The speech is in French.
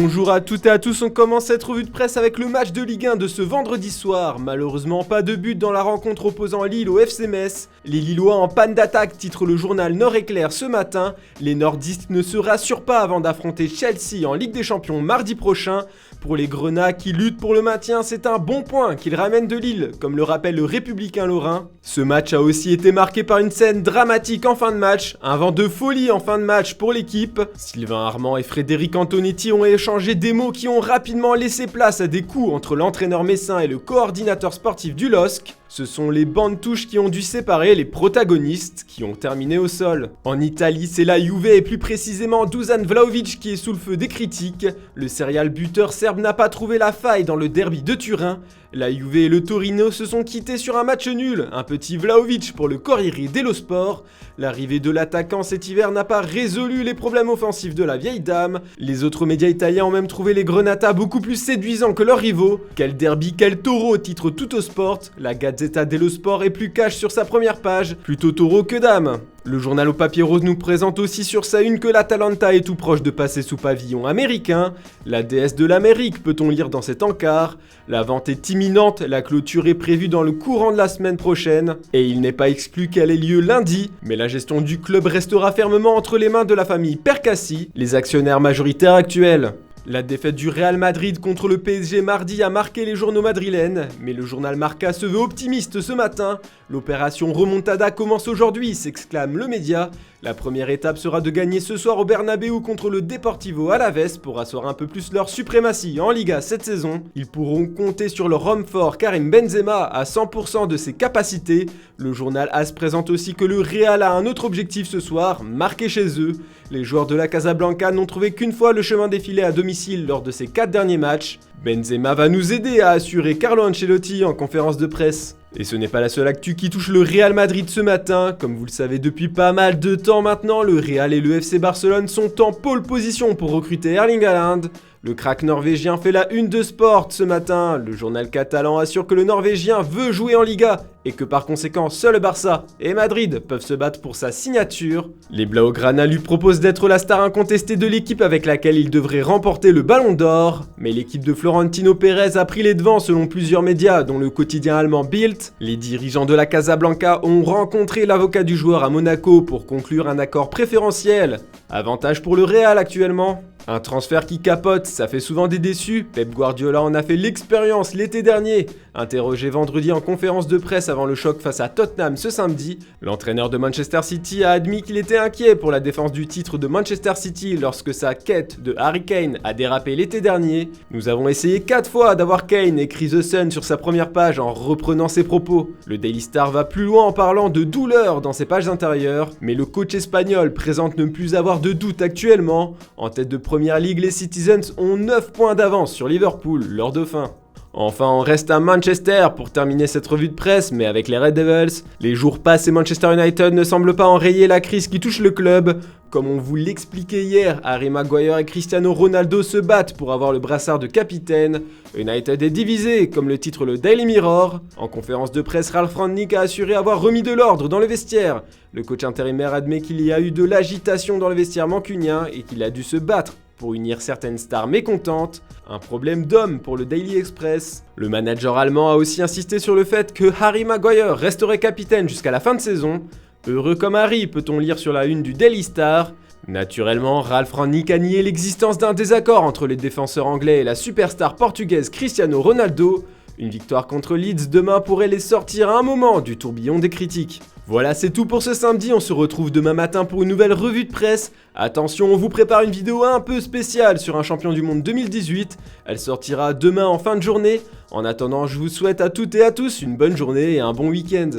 Bonjour à toutes et à tous, on commence cette revue de presse avec le match de Ligue 1 de ce vendredi soir. Malheureusement pas de but dans la rencontre opposant Lille au FC Metz. Les Lillois en panne d'attaque, titre le journal Nord-Éclair ce matin. Les nordistes ne se rassurent pas avant d'affronter Chelsea en Ligue des Champions mardi prochain. Pour les Grenats qui luttent pour le maintien, c'est un bon point qu'ils ramènent de Lille, comme le rappelle le Républicain lorrain. Ce match a aussi été marqué par une scène dramatique en fin de match, un vent de folie en fin de match pour l'équipe. Sylvain Armand et Frédéric Antonetti ont échangé des mots qui ont rapidement laissé place à des coups entre l'entraîneur messin et le coordinateur sportif du LOSC. Ce sont les bandes touches qui ont dû séparer les protagonistes qui ont terminé au sol. En Italie, c'est la Juve et plus précisément Dusan Vlahovic qui est sous le feu des critiques. Le serial buteur serbe n'a pas trouvé la faille dans le derby de Turin. La Juve et le Torino se sont quittés sur un match nul, un petit Vlahovic pour le Corriere dello Sport. L'arrivée de l'attaquant cet hiver n'a pas résolu les problèmes offensifs de la vieille dame. Les autres médias italiens ont même trouvé les Grenata beaucoup plus séduisants que leurs rivaux. Quel derby, quel taureau, titre Tuttosport. La Gazzetta dello Sport est plus cash sur sa première page, plutôt taureau que dame. Le journal au papier rose nous présente aussi sur sa une que l'Atalanta est tout proche de passer sous pavillon américain. La déesse de l'Amérique peut-on lire dans cet encart. La vente est imminente, la clôture est prévue dans le courant de la semaine prochaine. Et il n'est pas exclu qu'elle ait lieu lundi, mais la gestion du club restera fermement entre les mains de la famille Percassi, les actionnaires majoritaires actuels. La défaite du Real Madrid contre le PSG mardi a marqué les journaux madrilènes, mais le journal Marca se veut optimiste ce matin. L'opération remontada commence aujourd'hui, s'exclame le média. La première étape sera de gagner ce soir au Bernabéu contre le Deportivo Alavés pour asseoir un peu plus leur suprématie en Liga cette saison. Ils pourront compter sur leur homme fort Karim Benzema à 100% de ses capacités. Le journal AS présente aussi que le Real a un autre objectif ce soir, marquer chez eux. Les joueurs de la Casablanca n'ont trouvé qu'une fois le chemin défilé à domicile lors de ces 4 derniers matchs. Benzema va nous aider à assurer Carlo Ancelotti en conférence de presse. Et ce n'est pas la seule actu qui touche le Real Madrid ce matin. Comme vous le savez depuis pas mal de temps maintenant, le Real et le FC Barcelone sont en pole position pour recruter Erling Haaland. Le crack norvégien fait la une de Sport ce matin. Le journal catalan assure que le Norvégien veut jouer en Liga et que par conséquent seul le Barça et Madrid peuvent se battre pour sa signature. Les Blaugrana lui proposent d'être la star incontestée de l'équipe avec laquelle il devrait remporter le Ballon d'Or. Mais l'équipe de Florentino Pérez a pris les devants selon plusieurs médias dont le quotidien allemand Bild. Les dirigeants de la Casablanca ont rencontré l'avocat du joueur à Monaco pour conclure un accord préférentiel. Avantage pour le Real actuellement. Un transfert qui capote, ça fait souvent des déçus. Pep Guardiola en a fait l'expérience l'été dernier. Interrogé vendredi en conférence de presse avant le choc face à Tottenham ce samedi, l'entraîneur de Manchester City a admis qu'il était inquiet pour la défense du titre de Manchester City lorsque sa quête de Harry Kane a dérapé l'été dernier. Nous avons essayé 4 fois d'avoir Kane, écrit The Sun sur sa première page en reprenant ses propos. Le Daily Star va plus loin en parlant de douleur dans ses pages intérieures, mais le coach espagnol présente ne plus avoir de doute actuellement. En tête de Première Ligue, les Citizens ont 9 points d'avance sur Liverpool, leurs dauphins. Enfin, on reste à Manchester pour terminer cette revue de presse, mais avec les Red Devils. Les jours passent et Manchester United ne semble pas enrayer la crise qui touche le club. Comme on vous l'expliquait hier, Harry Maguire et Cristiano Ronaldo se battent pour avoir le brassard de capitaine. United est divisé, comme le titre le Daily Mirror. En conférence de presse, Ralf Rangnick a assuré avoir remis de l'ordre dans le vestiaire. Le coach intérimaire admet qu'il y a eu de l'agitation dans le vestiaire mancunien et qu'il a dû se battre pour unir certaines stars mécontentes, un problème d'homme pour le Daily Express. Le manager allemand a aussi insisté sur le fait que Harry Maguire resterait capitaine jusqu'à la fin de saison. Heureux comme Harry, peut-on lire sur la une du Daily Star. Naturellement, Ralf Rangnick a nié l'existence d'un désaccord entre les défenseurs anglais et la superstar portugaise Cristiano Ronaldo. Une victoire contre Leeds demain pourrait les sortir à un moment du tourbillon des critiques. Voilà, c'est tout pour ce samedi, on se retrouve demain matin pour une nouvelle revue de presse. Attention, on vous prépare une vidéo un peu spéciale sur un champion du monde 2018. Elle sortira demain en fin de journée. En attendant, je vous souhaite à toutes et à tous une bonne journée et un bon week-end.